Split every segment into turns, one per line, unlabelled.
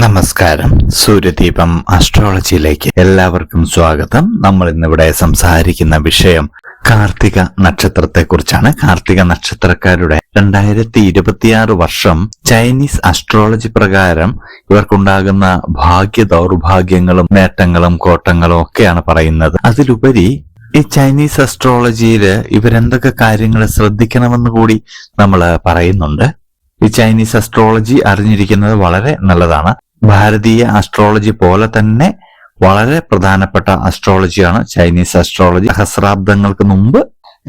നമസ്കാരം. സൂര്യദീപം അസ്ട്രോളജിയിലേക്ക് എല്ലാവർക്കും സ്വാഗതം. നമ്മൾ ഇന്നിവിടെ സംസാരിക്കുന്ന വിഷയം കാർത്തിക നക്ഷത്രത്തെ കുറിച്ചാണ്. കാർത്തിക നക്ഷത്രക്കാരുടെ 2026 വർഷം ചൈനീസ് അസ്ട്രോളജി പ്രകാരം ഇവർക്കുണ്ടാകുന്ന ഭാഗ്യ ദൗർഭാഗ്യങ്ങളും നേട്ടങ്ങളും കോട്ടങ്ങളും ഒക്കെയാണ് പറയുന്നത്. അതിലുപരി ഈ ചൈനീസ് അസ്ട്രോളജിയില് ഇവരെന്തൊക്കെ കാര്യങ്ങൾ ശ്രദ്ധിക്കണമെന്ന് കൂടി നമ്മൾ പറയുന്നുണ്ട്. ഈ ചൈനീസ് അസ്ട്രോളജി അറിഞ്ഞിരിക്കുന്നത് വളരെ നല്ലതാണ്. ഭാരതീയ അസ്ട്രോളജി പോലെ തന്നെ വളരെ പ്രധാനപ്പെട്ട അസ്ട്രോളജിയാണ് ചൈനീസ് അസ്ട്രോളജി. സഹസ്രാബ്ദങ്ങൾക്ക് മുമ്പ്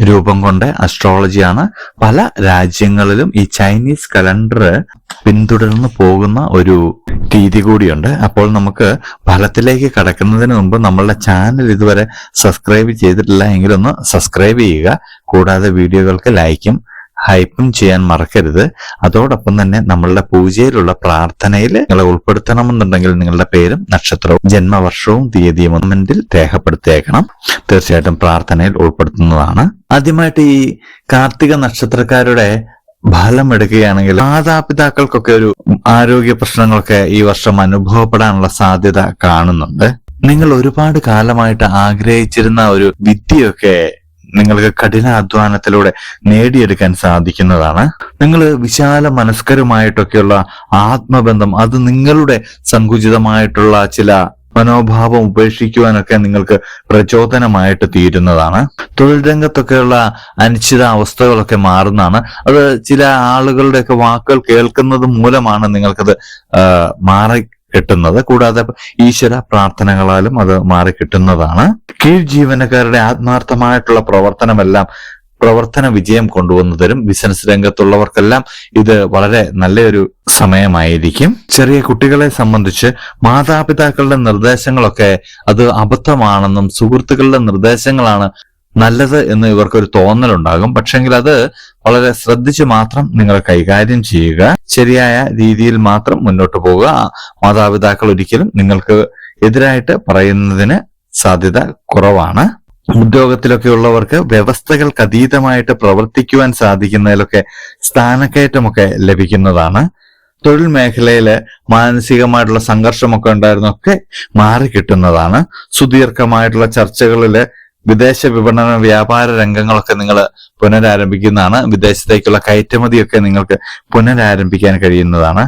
രൂപം കൊണ്ട അസ്ട്രോളജിയാണ്. പല രാജ്യങ്ങളിലും ഈ ചൈനീസ് കലണ്ടർ പിന്തുടർന്ന് പോകുന്ന ഒരു രീതി കൂടിയുണ്ട്. അപ്പോൾ നമുക്ക് ഫലത്തിലേക്ക് കടക്കുന്നതിന് മുമ്പ് നമ്മളുടെ ചാനൽ ഇതുവരെ സബ്സ്ക്രൈബ് ചെയ്തിട്ടില്ല എങ്കിൽ ഒന്ന് സബ്സ്ക്രൈബ് ചെയ്യുക. കൂടാതെ വീഡിയോകൾക്ക് ലൈക്കും ഹൈപ്പും ചെയ്യാൻ മറക്കരുത്. അതോടൊപ്പം തന്നെ നമ്മളുടെ പൂജയിലുള്ള പ്രാർത്ഥനയിൽ നിങ്ങളെ ഉൾപ്പെടുത്തണമെന്നുണ്ടെങ്കിൽ നിങ്ങളുടെ പേരും നക്ഷത്രവും ജന്മവർഷവും തീയതിയും കമന്റിൽ രേഖപ്പെടുത്തിയേക്കണം. തീർച്ചയായിട്ടും പ്രാർത്ഥനയിൽ ഉൾപ്പെടുത്തുന്നതാണ്. ആദ്യമായിട്ട് ഈ കാർത്തിക നക്ഷത്രക്കാരുടെ ഫലം എടുക്കുകയാണെങ്കിൽ മാതാപിതാക്കൾക്കൊക്കെ ഒരു ആരോഗ്യ പ്രശ്നങ്ങളൊക്കെ ഈ വർഷം അനുഭവപ്പെടാനുള്ള സാധ്യത കാണുന്നുണ്ട്. നിങ്ങൾ ഒരുപാട് കാലമായിട്ട് ആഗ്രഹിച്ചിരുന്ന ഒരു വിദ്യയൊക്കെ നിങ്ങൾക്ക് കഠിനാധ്വാനത്തിലൂടെ നേടിയെടുക്കാൻ സാധിക്കുന്നതാണ്. നിങ്ങൾ വിശാല മനസ്കരുമായിട്ടൊക്കെയുള്ള ആത്മബന്ധം, അത് നിങ്ങളുടെ സങ്കുചിതമായിട്ടുള്ള ചില മനോഭാവം ഉപേക്ഷിക്കുവാനൊക്കെ നിങ്ങൾക്ക് പ്രചോദനമായിട്ട് തീരുന്നതാണ്. തൊഴിൽ രംഗത്തൊക്കെയുള്ള അനിശ്ചിത അവസ്ഥകളൊക്കെ മാറുന്നതാണ്. അത് ചില ആളുകളുടെയൊക്കെ വാക്കുകൾ കേൾക്കുന്നത് മൂലമാണ് നിങ്ങൾക്കത് മാറി കിട്ടുന്നത്. കൂടാതെ ഈശ്വര പ്രാർത്ഥനകളാലും അത് മാറിക്കിട്ടുന്നതാണ്. കീഴ് ജീവനക്കാരുടെ ആത്മാർത്ഥമായിട്ടുള്ള പ്രവർത്തന വിജയം കൊണ്ടുവന്നു തരും. ബിസിനസ് രംഗത്തുള്ളവർക്കെല്ലാം ഇത് വളരെ നല്ലൊരു സമയമായിരിക്കും. ചെറിയ കുട്ടികളെ സംബന്ധിച്ച് മാതാപിതാക്കളുടെ നിർദ്ദേശങ്ങളൊക്കെ അത് അബദ്ധമാണെന്നും സുഹൃത്തുക്കളുടെ നിർദ്ദേശങ്ങളാണ് നല്ലത് എന്ന് ഇവർക്കൊരു തോന്നലുണ്ടാകും. പക്ഷെങ്കിൽ അത് വളരെ ശ്രദ്ധിച്ച് മാത്രം നിങ്ങൾ കൈകാര്യം ചെയ്യുക. ശരിയായ രീതിയിൽ മാത്രം മുന്നോട്ട് പോവുക. മാതാപിതാക്കൾ ഒരിക്കലും നിങ്ങൾക്ക് എതിരായിട്ട് പറയുന്നതിന് സാധ്യത കുറവാണ്. ഉദ്യോഗത്തിലൊക്കെ ഉള്ളവർക്ക് വ്യവസ്ഥകൾക്ക് അതീതമായിട്ട് പ്രവർത്തിക്കുവാൻ സാധിക്കുന്നതിലൊക്കെ സ്ഥാനക്കയറ്റമൊക്കെ ലഭിക്കുന്നതാണ്. തൊഴിൽ മേഖലയില് മാനസികമായിട്ടുള്ള സംഘർഷമൊക്കെ ഉണ്ടായിരുന്നൊക്കെ മാറിക്കിട്ടുന്നതാണ്. സുദീർഘമായിട്ടുള്ള ചർച്ചകളില് വിദേശ വിപണന വ്യാപാര രംഗങ്ങളൊക്കെ നിങ്ങൾ പുനരാരംഭിക്കുന്നതാണ്. വിദേശത്തേക്കുള്ള കയറ്റുമതിയൊക്കെ നിങ്ങൾക്ക് പുനരാരംഭിക്കാൻ കഴിയുന്നതാണ്.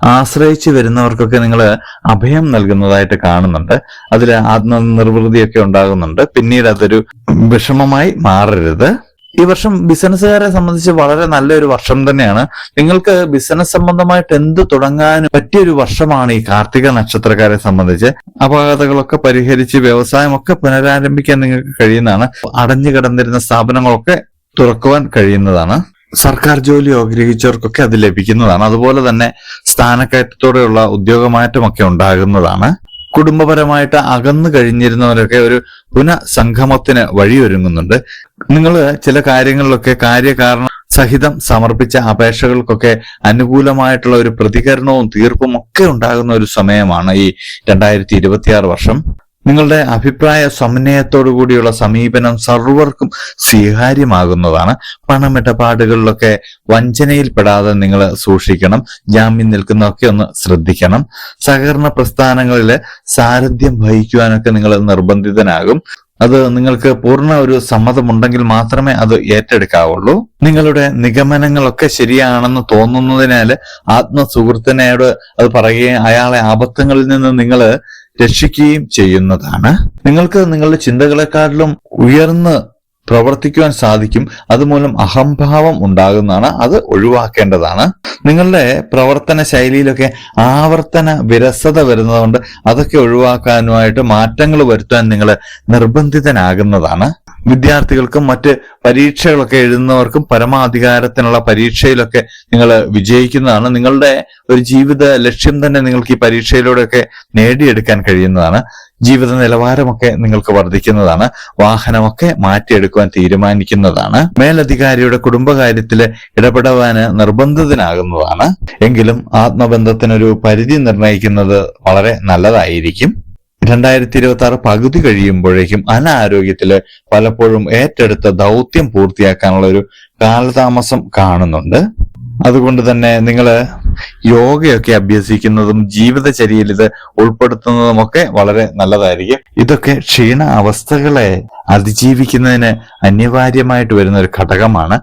ആശ്രയിച്ചു വരുന്നവർക്കൊക്കെ നിങ്ങൾ അഭയം നൽകുന്നതായിട്ട് കാണുന്നുണ്ട്. അതിൽ ആത്മനിർവൃതിയൊക്കെ ഉണ്ടാകുന്നുണ്ട്. പിന്നീട് അതൊരു വിഷമമായി മാറരുത്. ഈ വർഷം ബിസിനസ്സുകാരെ സംബന്ധിച്ച് വളരെ നല്ലൊരു വർഷം തന്നെയാണ്. നിങ്ങൾക്ക് ബിസിനസ് സംബന്ധമായിട്ട് എന്ത് തുടങ്ങാനും പറ്റിയൊരു വർഷമാണ് ഈ കാർത്തിക നക്ഷത്രക്കാരെ സംബന്ധിച്ച്. അപകടങ്ങളൊക്കെ പരിഹരിച്ച് വ്യവസായമൊക്കെ പുനരാരംഭിക്കാൻ നിങ്ങൾക്ക് കഴിയുന്നതാണ്. അടഞ്ഞു കിടന്നിരുന്ന സ്ഥാപനങ്ങളൊക്കെ തുറക്കുവാൻ കഴിയുന്നതാണ്. സർക്കാർ ജോലി ആഗ്രഹിച്ചവർക്കൊക്കെ അത് ലഭിക്കുന്നതാണ്. അതുപോലെ തന്നെ സ്ഥാനക്കയറ്റത്തോടെയുള്ള ഉദ്യോഗമാറ്റമൊക്കെ ഉണ്ടാകുന്നതാണ്. കുടുംബപരമായിട്ട് അകന്നു കഴിഞ്ഞിരുന്നവരൊക്കെ ഒരു പുനഃസംഗമത്തിന് വഴിയൊരുങ്ങുന്നുണ്ട്. നിങ്ങൾ ചില കാര്യങ്ങളിലൊക്കെ കാര്യകാരണ സഹിതം സമർപ്പിച്ച അപേക്ഷകൾക്കൊക്കെ അനുകൂലമായിട്ടുള്ള ഒരു പ്രതികരണവും തീർപ്പും ഒക്കെ ഉണ്ടാകുന്ന ഒരു സമയമാണ് ഈ 2026 വർഷം. നിങ്ങളുടെ അഭിപ്രായ സമന്വയത്തോടു കൂടിയുള്ള സമീപനം സർവർക്കും സ്വീകാര്യമാകുന്നതാണ്. പണമിടപാടുകളിലൊക്കെ വഞ്ചനയിൽപ്പെടാതെ നിങ്ങൾ സൂക്ഷിക്കണം. ജാമ്യം നിൽക്കുന്നതൊക്കെ ഒന്ന് ശ്രദ്ധിക്കണം. സഹകരണ പ്രസ്ഥാനങ്ങളിൽ സാരഥ്യം വഹിക്കുവാനൊക്കെ നിങ്ങൾ നിർബന്ധിതനാകും. അത് നിങ്ങൾക്ക് പൂർണ്ണ ഒരു സമ്മതമുണ്ടെങ്കിൽ മാത്രമേ അത് ഏറ്റെടുക്കാവുള്ളൂ. നിങ്ങളുടെ നിഗമനങ്ങളൊക്കെ ശരിയാണെന്ന് തോന്നുന്നതിനാൽ ആത്മസുഹൃത്തിനോട് അത് പറയുകയും അയാളെ ആപത്തുകളിൽ നിന്ന് നിങ്ങൾ രക്ഷിക്കുകയും ചെയ്യുന്നതാണ്. നിങ്ങൾക്ക് നിങ്ങളുടെ ചിന്തകളെക്കാട്ടിലും ഉയർന്ന് പ്രവർത്തിക്കുവാൻ സാധിക്കും. അതുമൂലം അഹംഭാവം ഉണ്ടാകുന്നതാണ്. അത് ഒഴിവാക്കേണ്ടതാണ്. നിങ്ങളുടെ പ്രവർത്തന ശൈലിയിലൊക്കെ ആവർത്തന വിരസത വരുന്നതുകൊണ്ട് അതൊക്കെ ഒഴിവാക്കാനുമായിട്ട് മാറ്റങ്ങൾ വരുത്താൻ നിങ്ങൾ നിർബന്ധിതനാകുന്നതാണ്. വിദ്യാർത്ഥികൾക്കും മറ്റ് പരീക്ഷകളൊക്കെ എഴുതുന്നവർക്കും പരമാധികാരത്തിനുള്ള പരീക്ഷയിലൊക്കെ നിങ്ങൾ വിജയിക്കുന്നതാണ്. നിങ്ങളുടെ ഒരു ജീവിത ലക്ഷ്യം തന്നെ നിങ്ങൾക്ക് ഈ പരീക്ഷയിലൂടെയൊക്കെ നേടിയെടുക്കാൻ കഴിയുന്നതാണ്. ജീവിത നിലവാരമൊക്കെ നിങ്ങൾക്ക് വർദ്ധിക്കുന്നതാണ്. വാഹനമൊക്കെ മാറ്റിയെടുക്കുവാൻ തീരുമാനിക്കുന്നതാണ്. മേലധികാരിയുടെ കുടുംബകാര്യത്തിൽ ഇടപെടുവാന് നിർബന്ധിതനാകുന്നതാണ്. എങ്കിലും ആത്മബന്ധത്തിനൊരു പരിധി നിർണയിക്കുന്നത് വളരെ നല്ലതായിരിക്കും. 2026 പകുതി കഴിയുമ്പോഴേക്കും അനാരോഗ്യത്തില് പലപ്പോഴും ഏറ്റെടുത്ത ദൗത്യം പൂർത്തിയാക്കാനുള്ള ഒരു കാലതാമസം കാണുന്നുണ്ട്. അതുകൊണ്ട് തന്നെ നിങ്ങൾ യോഗയൊക്കെ അഭ്യസിക്കുന്നതും ജീവിതചര്യയിൽ ഇത് ഉൾപ്പെടുത്തുന്നതും ഒക്കെ വളരെ നല്ലതായിരിക്കും. ഇതൊക്കെ ക്ഷീണ അവസ്ഥകളെ അതിജീവിക്കുന്നതിന് അനിവാര്യമായിട്ട് വരുന്ന ഒരു ഘടകമാണ്.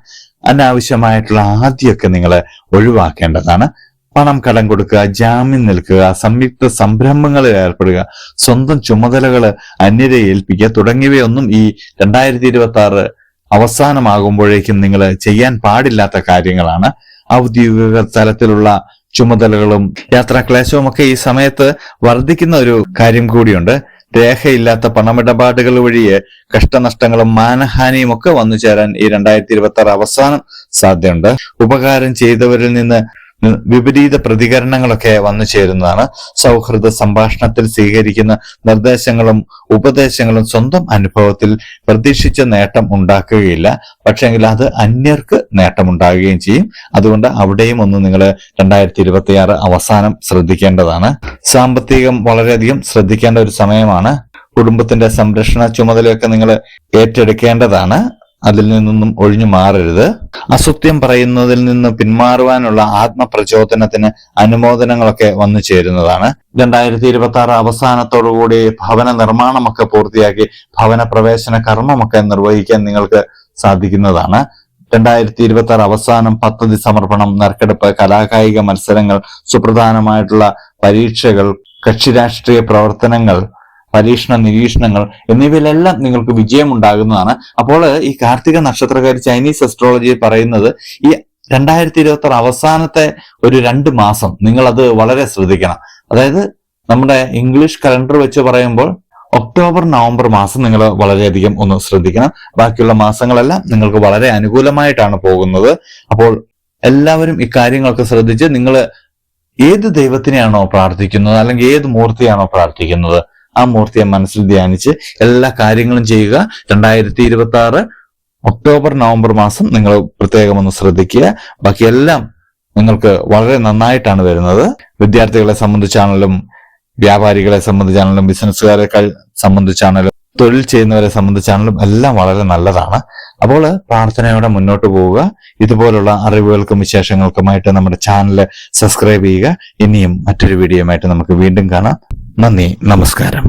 അനാവശ്യമായിട്ടുള്ള ആദ്യമൊക്കെ നിങ്ങൾ ഒഴിവാക്കേണ്ടതാണ്. പണം കടം കൊടുക്കുക, ജാമ്യം നിൽക്കുക, സംയുക്ത സംരംഭങ്ങളിൽ ഏർപ്പെടുക, സ്വന്തം ചുമതലകൾ അന്യരെ ഏൽപ്പിക്കുക തുടങ്ങിയവയൊന്നും ഈ 2026 അവസാനമാകുമ്പോഴേക്കും നിങ്ങൾ ചെയ്യാൻ പാടില്ലാത്ത കാര്യങ്ങളാണ്. ഔദ്യോഗിക തലത്തിലുള്ള ചുമതലകളും യാത്രാക്ലേശവും ഒക്കെ ഈ സമയത്ത് വർദ്ധിക്കുന്ന ഒരു കാര്യം കൂടിയുണ്ട്. രേഖയില്ലാത്ത പണമിടപാടുകൾ വഴിയെ കഷ്ടനഷ്ടങ്ങളും മാനഹാനിയും ഒക്കെ വന്നു ചേരാൻ ഈ 2026 അവസാനം സാധ്യതയുണ്ട്. ഉപകാരം ചെയ്തവരിൽ നിന്ന് വിപരീത പ്രതികരണങ്ങളൊക്കെ വന്നു ചേരുന്നതാണ്. സൗഹൃദ സംഭാഷണത്തിൽ സ്വീകരിക്കുന്ന നിർദ്ദേശങ്ങളും ഉപദേശങ്ങളും സ്വന്തം അനുഭവത്തിൽ പ്രതീക്ഷിച്ച നേട്ടം ഉണ്ടാക്കുകയില്ല, പക്ഷെങ്കിൽ അത് അന്യർക്ക് നേട്ടമുണ്ടാകുകയും ചെയ്യും. അതുകൊണ്ട് അവിടെയും ഒന്ന് നിങ്ങൾ 2026 അവസാനം ശ്രദ്ധിക്കേണ്ടതാണ്. സാമ്പത്തികം വളരെയധികം ശ്രദ്ധിക്കേണ്ട ഒരു സമയമാണ്. കുടുംബത്തിന്റെ സംരക്ഷണ ചുമതലയൊക്കെ നിങ്ങൾ ഏറ്റെടുക്കേണ്ടതാണ്. അതിൽ നിന്നൊന്നും ഒഴിഞ്ഞു മാറരുത്. അസത്യം പറയുന്നതിൽ നിന്ന് പിന്മാറുവാനുള്ള ആത്മപ്രചോദനത്തിന് അനുമോദനങ്ങളൊക്കെ വന്നു ചേരുന്നതാണ്. 2026 അവസാനത്തോടുകൂടി ഭവന നിർമ്മാണമൊക്കെ പൂർത്തിയാക്കി ഭവന പ്രവേശന കർമ്മമൊക്കെ നിർവഹിക്കാൻ നിങ്ങൾക്ക് സാധിക്കുന്നതാണ്. 2026 അവസാനം പദ്ധതി സമർപ്പണം, നറുക്കെടുപ്പ്, കലാകായിക മത്സരങ്ങൾ, സുപ്രധാനമായിട്ടുള്ള പരീക്ഷകൾ, കക്ഷിരാഷ്ട്രീയ പ്രവർത്തനങ്ങൾ, പരീക്ഷണ നിരീക്ഷണങ്ങൾ എന്നിവയിലെല്ലാം നിങ്ങൾക്ക് വിജയമുണ്ടാകുന്നതാണ്. അപ്പോൾ ഈ കാർത്തിക നക്ഷത്രക്കാർ ചൈനീസ് അസ്ട്രോളജിയിൽ പറയുന്നത് ഈ 2026 അവസാനത്തെ ഒരു 2 മാസം നിങ്ങൾ അത് വളരെ ശ്രദ്ധിക്കണം. അതായത് നമ്മുടെ ഇംഗ്ലീഷ് കലണ്ടർ വെച്ച് പറയുമ്പോൾ ഒക്ടോബർ നവംബർ മാസം നിങ്ങൾ വളരെയധികം ഒന്ന് ശ്രദ്ധിക്കണം. ബാക്കിയുള്ള മാസങ്ങളെല്ലാം നിങ്ങൾക്ക് വളരെ അനുകൂലമായിട്ടാണ് പോകുന്നത്. അപ്പോൾ എല്ലാവരും ഇക്കാര്യങ്ങളൊക്കെ ശ്രദ്ധിച്ച് നിങ്ങൾ ഏത് ദൈവത്തിനെയാണോ പ്രാർത്ഥിക്കുന്നത് അല്ലെങ്കിൽ ഏത് മൂർത്തിയാണോ പ്രാർത്ഥിക്കുന്നത് ആ മൂർത്തിയെ മനസ്സിൽ ധ്യാനിച്ച് എല്ലാ കാര്യങ്ങളും ചെയ്യുക. 2026 ഒക്ടോബർ നവംബർ മാസം നിങ്ങൾ പ്രത്യേകം ഒന്ന് ശ്രദ്ധിക്കുക. ബാക്കിയെല്ലാം നിങ്ങൾക്ക് വളരെ നന്നായിട്ടാണ് വരുന്നത്. വിദ്യാർത്ഥികളെ സംബന്ധിച്ചാണെങ്കിലും വ്യാപാരികളെ സംബന്ധിച്ചാണെങ്കിലും ബിസിനസ്സുകാരെ സംബന്ധിച്ചാണെങ്കിലും തൊഴിൽ ചെയ്യുന്നവരെ സംബന്ധിച്ചാണെങ്കിലും എല്ലാം വളരെ നല്ലതാണ്. അപ്പോൾ പ്രാർത്ഥനയോടെ മുന്നോട്ട് പോവുക. ഇതുപോലുള്ള അറിവുകൾക്കും വിശേഷങ്ങൾക്കുമായിട്ട് നമ്മുടെ ചാനൽ സബ്സ്ക്രൈബ് ചെയ്യുക. ഇനിയും മറ്റൊരു വീഡിയോയുമായിട്ട് നമുക്ക് വീണ്ടും കാണാം. നന്ദി, നമസ്കാരം.